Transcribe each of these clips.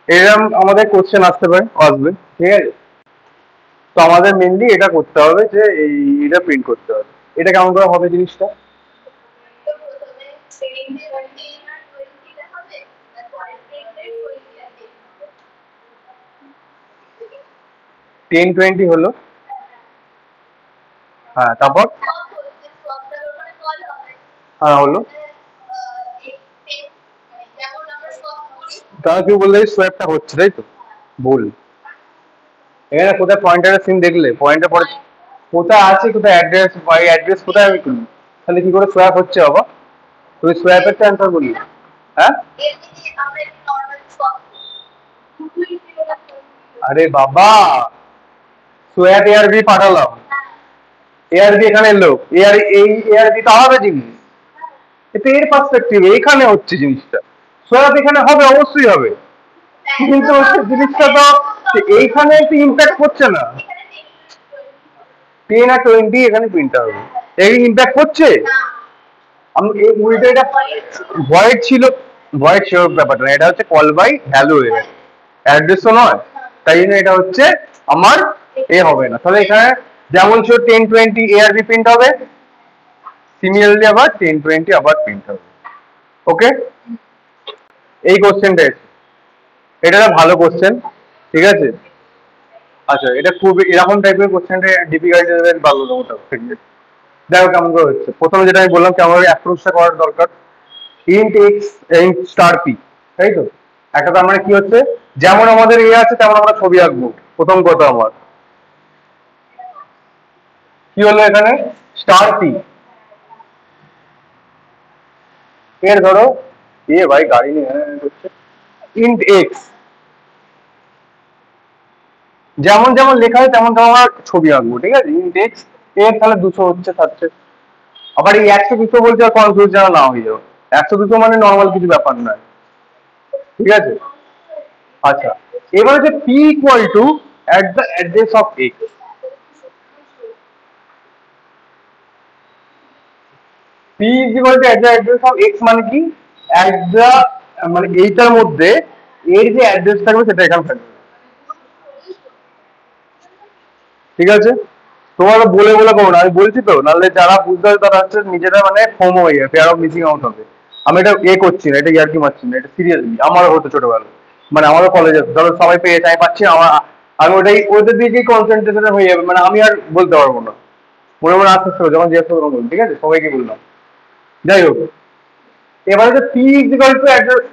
এরকম আমাদের কোশ্চেন আসতে পারে, আসবে, ঠিক আছে। তো আমাদের মেনলি এটা করতে হবে যে এটা প্রিন্ট করতে হবে। এটা কেমন করে হবে জিনিসটা? 10-20 হলো, হ্যাঁ, তারপর হ্যাঁ হলো। তাহলে কেউ বললে সোয়াপটা হচ্ছে, তাই তো? ভুল। এখানে কোথায় পয়েন্টারের সিন দেখলে? পয়েন্টার পরে কোথায় আছে, কোথায় অ্যাড্রেস, বাই অ্যাড্রেস কোথায় আমি করি? তাহলে কি করে সোয়াপ হচ্ছে বাবা? তুমি সোয়াপের অ্যান্সার বলি। হ্যাঁ, আরে বাবা, সোয়াপ এআরবি পাঠালাম, এআরবি এখানে এলো, এই এআরবি তো আলাদা জিনিস। এটা এর পার্সপেক্টিভ, এখানে হচ্ছে জিনিসটা। সোয়াপ এখানে হবে, অবশ্যই হবে, কিন্তু হচ্ছে জিনিসটা তো এইখানে একটু ইম্প্যাক্ট করছে না। 10 আর 20 এখানে প্রিন্ট হবে, এই ইম্প্যাক্ট করছে। আমি এই উল্টো এটা ভয়েড ছিল, ভয়েড ছিল ব্যাপারটা না, এটা হচ্ছে কল বাই ভ্যালু এর অ্যাড্রেসও নয়, তাই জন্য এটা হচ্ছে আমার এ হবে না। তাহলে এখানে যেমন ছিল 10-20 এআরবি প্রিন্ট হবে, সিমিলারলি আবার 10-20 আবার প্রিন্ট হবে। ওকে, এই কোশ্চেনটা এটা একটা ভালো কোশ্চেন, ঠিক আছে। আচ্ছা, এটা খুব এরকম টাইপের কোশ্চেনটা ডিফিকাল্টি লেভেল ভালো না, ওটা ঠিক আছে। দেখো কেমন করে হচ্ছে। প্রথমে যেটা আমি বললাম কেমন অ্যাপ্রোচটা করার দরকার। Int x int star P, তাই তো? একটা তার মানে কি হচ্ছে, যেমন আমাদের এ আছে তেমন আমরা ছবি আঁকবো। প্রথম কথা আমার কি হলো এখানে, স্টার পি এর ধরো এ ভাই গাড়ি নিয়ে হচ্ছে ইন্ট এক্স, যেমন যেমন লেখা হয় তেমন তেমন আমরা ছবি আঁকবো, ঠিক আছে। ইন্ট এক্স এর তাহলে 200 হচ্ছে, থাকছে। আবার এই 100-200 বলছে আর কনফিউজ যেন না হয়ে যাবে। 100-200 মানে নর্মাল কিছু ব্যাপার নয়, ঠিক আছে। আচ্ছা, এবার হচ্ছে P equal to at the address of x. P is equal to at the address of x মানে কি, অ্যাট দ্য মানে এইটার মধ্যে এর যে অ্যাড্রেস থাকবে সেটা এখানে থাকবে, ঠিক আছে। তোমার বলে বলে করো না, আমি বলছি তো, নাহলে যারা বুঝতে হবে তারা হচ্ছে নিজেরা মানে ফোমো হয়ে যাবে, ফেয়ার অফ মিসিং আউট হবে। আমি এটা এ করছি না, এটা ইয়ার্কি মারছি না, এটা সিরিয়াসলি আমারও হতো ছোটবেলায়। মানে আমারও কলেজে ধরো সবাই পেয়েছে, আমি পাচ্ছি না, আমার আমি ওটাই ওদের দিকেই কনসেন্ট্রেশন হয়ে যাবে, মানে আমি আর বলতে পারবো না। মনে মনে আস্তে আস্তে যখন জিজ্ঞেস করবো তখন, ঠিক আছে, সবাইকে বললাম। যাই হোক, এবারে যে পি ইজ ইকুয়াল টু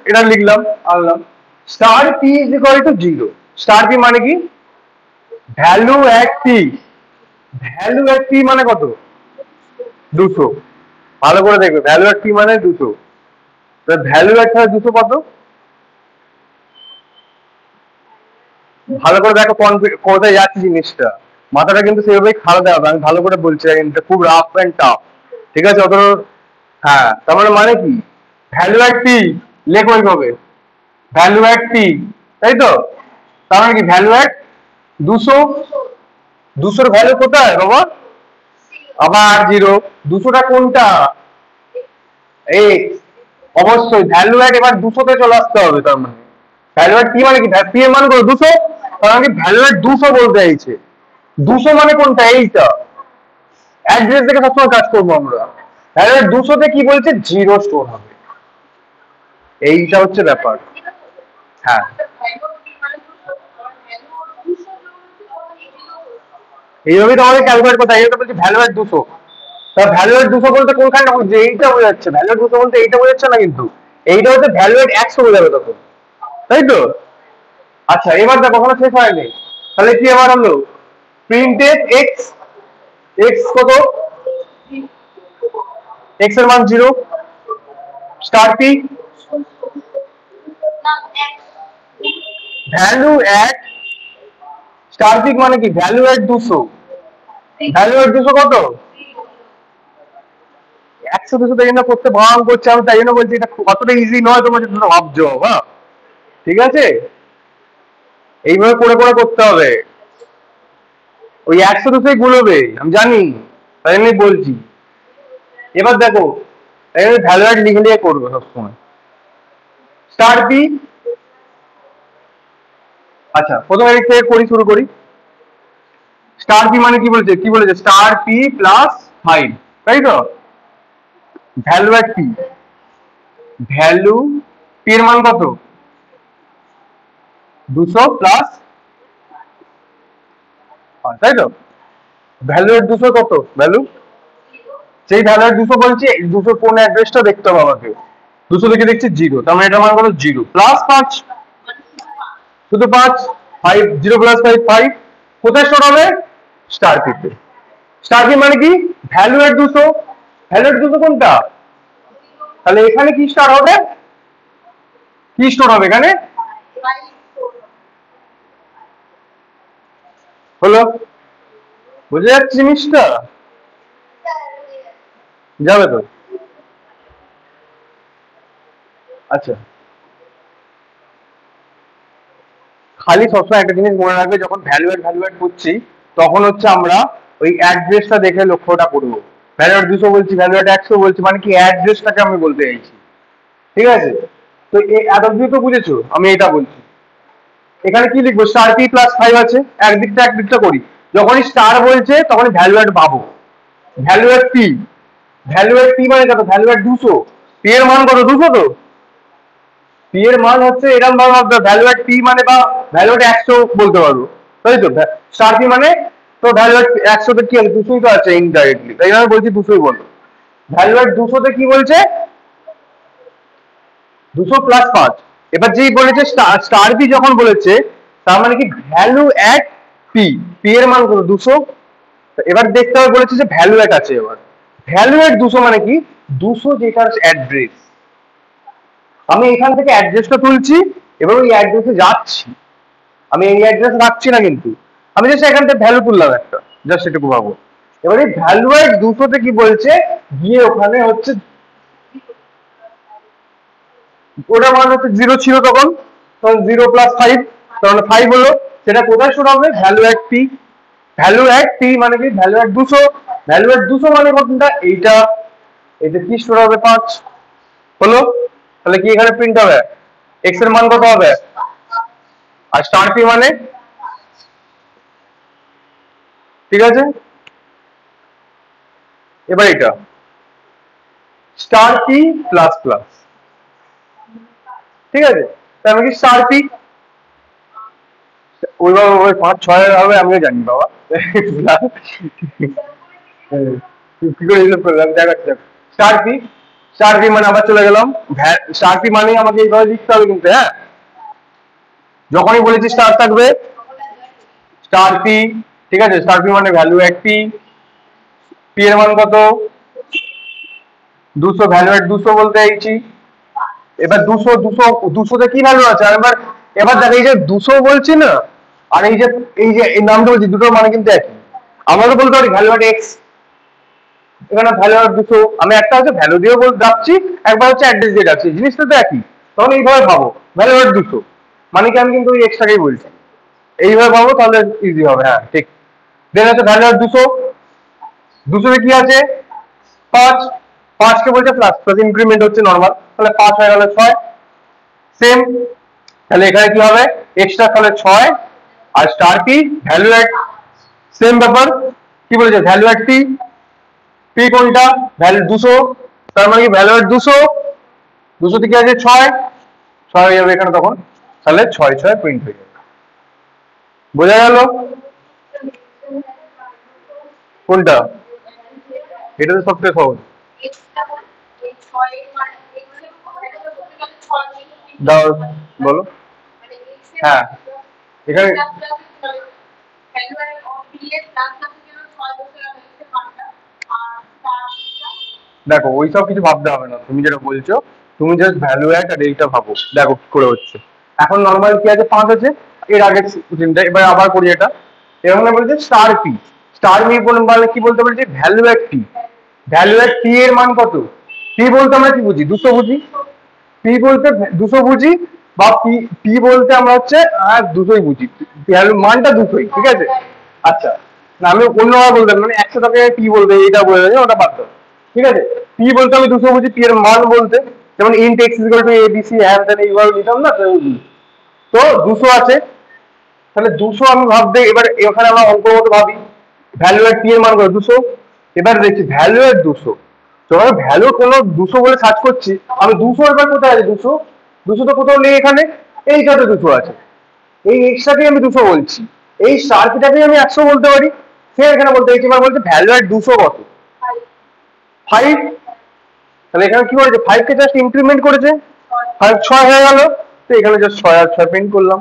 এটা লিখলাম, আনলাম star P is equal to 0। Star P মানে কি, value at P, value at P মানে কত, 200। ভালো করে দেখবে, ভ্যালু অ্যাট পি মানে 200। ভ্যালু অ্যাট 200 কত, ভালো করে দেখো কোথায় যাচ্ছে জিনিসটা। মাথাটা কিন্তু সেভাবেই খারাপ হবে, আমি ভালো করে বলছি, কিন্তু খুব রাফ অ্যান্ড টাফ, ঠিক আছে অত। হ্যাঁ, তার মানে কি, ভ্যালু অ্যাট পি লেখো এইভাবে, ভ্যালু অ্যাট পি, তাই তো? তার মানে কি, ভ্যালু অ্যাট 200, 200 ভ্যালু কোথায় বাবা, আবার 0, 200টা কোনটা, এক্স, অবশ্যই ভ্যালু অ্যাড এবার 200 তে চলে আসতে হবে। তার মানে ভ্যালু অ্যাড কি মানে কি, পি এর মান কত, 200, তার মানে ভ্যালু অ্যাড 200 বলতে চাইছে। 200 মানে কোনটা, এইটা। অ্যাড্রেস থেকে সবসময় কাজ করবো আমরা। ভ্যালু অ্যাড 200 তে কি বলছে, 0 স্টোর হবে, এইটা হচ্ছে ব্যাপার। হ্যাঁ, এইভাবেই তোমাকে ক্যালকুলেট করতে হয়। এইটা বলছি ভ্যালু অ্যাড 200, তা ভ্যালু এড 200 বলতে কোনখানটা বুঝছে, এইটা বোঝাচ্ছে। ভ্যালু এড 200 বলতে এইটা বোঝাচ্ছে না কিন্তু, এইটা হচ্ছে ভ্যালু এড 100 বোঝাবে তখন, তাই তো? আচ্ছা, এবার দেখো কখনো শেষ হয়নি। তাহলে কি এবার হলো, প্রিন্টেড এক্স, এক্স কত, এক্স এর মান 0, star P value add, star P মানে কি, ভ্যালু এড 200, ভ্যালু এড 200 কত, 100-200 তাই জন্য করতে ভাঙ করছে। আমি তাই জন্য বলছি এটা অতটা ইজি নয়, তোমার যেটা ভাবছো, হ্যাঁ, ঠিক আছে। এইভাবে করে করে করতে হবে, ওই 100-200 গুলোবে, আমি জানি, তাই জন্যই বলছি। এবার দেখো, ভ্যালু অ্যাড লিখে লিখে করবে সবসময়। স্টার পি আচ্ছা প্রথমে এদিক থেকে করি, শুরু করি। স্টার পি মানে কি বলেছে স্টার পি প্লাস 5, তাই তো? ভ্যালু এট পি, ভ্যালু পি এর মান কত? 200 প্লাস, তাই তো? ভ্যালু এট 200 কত? ভ্যালু, সেই ভ্যালু এট 200 বলছি 200 কোন অ্যাড্রেসটা দেখতে হবে আমাকে। 200 লিখে দেখছি 0, তার মানে এটার মান কত? 0 প্লাস 5, শুধু 5, 5 0 প্লাস 5 5, কোথায় স্টোর হবে? স্টার পিতে। স্টার পি মানে কি? ভ্যালু এট 200, ভ্যালু এট 200 কোনটা? তাহলে এখানে কি স্টার হবে? কি স্টোর হবে এখানে? হলো, বুঝে যাচ্ছে জিনিসটা? যাবে তো? আচ্ছা, খালি সবসময় একটা জিনিস মনে রাখবে, যখন ভ্যালু এড করছি তখন হচ্ছে আমরা ওই অ্যাড্রেসটা দেখে লক্ষ্যটা করবো। ভ্যালু এড 200 বলছি, ভ্যালু এড 100 বলছি, মানে কি অ্যাড্রেসটাকে আমি বলতে চাইছি, ঠিক আছে? তো এত অব্দি তো বুঝেছো, আমি এটা বলছি। এখানে কি লিখবো? স্টার পি প্লাস 5 আছে, একদিকটা করি। যখনই স্টার বলছে তখনই ভ্যালু এড পাবো। Value add P, value add P মানে কত? ভ্যালু এড 200, পি এর মান কত? 200 তো? পি এর মান হচ্ছে এরকম ভাবে ভাবতে হবে, ভ্যালু এট পি মানে, বা ভ্যালু এট 100 বলতে পারবো, তাই তো? স্টার পি মানে তো ভ্যালু এট 100 তে কি আছে? 200 তো আছে ইনডাইরেক্টলি, তাই আমি বলছি 200 বলো। ভ্যালু এট 200 তে কি বলছে? 200 প্লাস 5। এবার যেই বলেছে স্টার পি যখন বলেছে, তার মানে কি ভ্যালু এট পি, পি এর মান কত? 200। এবার দেখতে হবে, বলেছে যে ভ্যালু এট আছে। এবার ভ্যালু এট 200 মানে কি? 200 যেটার অ্যাড্রেস, আমি এখান থেকে অ্যাড্রেসটা তুলছি, এবার ওই অ্যাড্রেসে যাচ্ছি। আমি এই অ্যাড্রেস রাখছি না কিন্তু, আমি জাস্ট এখান থেকে ভ্যালু তুললাম একটা, জাস্ট এটুকু ভাবো। এবারে ভ্যালু এট 200 তে কি বলছে? গিয়ে ওখানে হচ্ছে, ওটা মান হচ্ছে 0 ছিল তখন, 0 প্লাস 5, তখন 5 হলো। সেটা কোথায় শুরু হবে? ভ্যালু এট পি। ভ্যালু এট পি মানে কি? ভ্যালু এট 200, ভ্যালু এট 200 মানে কোনটা? এইটা। এটা কি স্টোর হবে? 5 হলো। তাহলে কি এখানে প্রিন্ট হবে? এক্স এর মান কত হবে? আর স্টার পি মানে, ঠিক আছে? এবার এটা স্টার পি প্লাস প্লাস, ঠিক আছে? তার মানে কি স্টার পি, ওইভাবে ওই 5 6 হবে আমিও জানি বাবা। কি করে হিসাব করলাম দেখাচ্ছি। স্টার পি, স্টার পি মানে আবার চলে গেলাম, স্টার পি মানে আমাকে এইভাবে লিখতে হবে কিন্তু, হ্যাঁ? যখনই বলেছি স্টার থাকবে, স্টার পি, ঠিক আছে? স্টার পি মানে ভ্যালু এট পি, পি এর মান কত? 200, ভ্যালু এট 200 বলতে চাইছি। এবার 200 200 200 তে কি ভ্যালু আছে? আর এবার, এবার দেখ, এই যে 200 বলছি না, আর এই যে এই নামটা বলছি, দুটোর মানে কিন্তু একই। আমরা তো বলতে পারি ভ্যালু এট এক্স, এখানে ভ্যালু এট 200, আমি একটা হচ্ছে ভ্যালু দিয়ে যাচ্ছি, একবার হচ্ছে অ্যাড্রেস দিয়ে যাচ্ছি, জিনিসটা তো একই। তখন এইভাবে ভাবো, ভ্যালু এট 200 মানে কি? আমি কিন্তু ওই এক্সটাকেই বলছি, এইভাবে ভাবো তাহলে ইজি হবে। হ্যাঁ ঠিক। দেন হচ্ছে ভ্যালু এট 200, 200 কি আছে? 5, 5 কে বলছে প্লাস, প্লাস ইনক্রিমেন্ট হচ্ছে নরমাল, তাহলে 5 হয়ে গেল 6, সেম। তাহলে এখানে কি হবে? এক্সট্রা তাহলে 6, আর স্টার পি ভ্যালু এট, সেম ব্যাপার। কি বলেছে? ভ্যালু এট পি, পি কোনটা? ভ্যালু 200, তার মানে কি ভ্যালু এট 200, 200 তে কি আছে? 6, 6 হয়ে যাবে এখানে তখন, তাহলে 6 6 প্রিন্ট হয়ে যাবে। বোঝা গেল কোনটা? এটা তো সবথেকে সহজ। দাও, বলো। হ্যাঁ, এখানে দেখো ওইসব কিছু ভাবতে হবে না, তুমি যেটা বলছো, তুমি জাস্ট ভ্যালু অ্যাড আর এইটা ভাবো, দেখো কি করে হচ্ছে। এখন নর্মাল কি আছে? 5 আছে, এর আগের চিন্তা। এবার আবার করি এটা। এখানে বলছে স্টার পি, স্টার পি বলে কি বলতে বলছে? Value add P, value add P এর মান কত? পি বলতে আমরা কি বুঝি? 200 বুঝি। পি বলতে 200 বুঝি, বা পি, পি বলতে আমরা হচ্ছে 200ই বুঝি, ভ্যালু মানটা 200ই, ঠিক আছে? আচ্ছা, না আমি অন্যভাবে বলতাম, মানে 100 টাকা পি বলতে, এইটা বলে দেবে, ওটা বাদ দাও, ঠিক আছে? পি বলতে আমি 200 বুঝি, পি এর মান বলতে যেমন int x equal to ABC হ্যান ত্যান এইভাবে নিতাম না, তো 200 আছে। তাহলে 200 আমি ভাবতে, এবার এখানে আমরা অঙ্ক মতো ভাবি, ভ্যালু এর টি এর মান কত 200। এবার দেখছি ভ্যালু এর 200, যখন ভ্যালু কোনো 200 বলে সার্চ করছি, আমি 200 এবার কোথায় আছে 200, 200 তো কোথাও নেই এখানে, এইটাতে 200 আছে, এই এক্সট্রাকেই আমি 200 বলছি, এই স্টারটাকেই আমি 100 বলতে পারি। সে এখানে বলতে চাইছি, এবার বলতে ভ্যালু এর 200 কত 5। তাহলে এখানে কি করেছে 5 কে জাস্ট ইনক্রিমেন্ট করেছে, 5 6 হয়ে গেল, তো এখানে জাস্ট 6 আর 6 প্রিন্ট করলাম।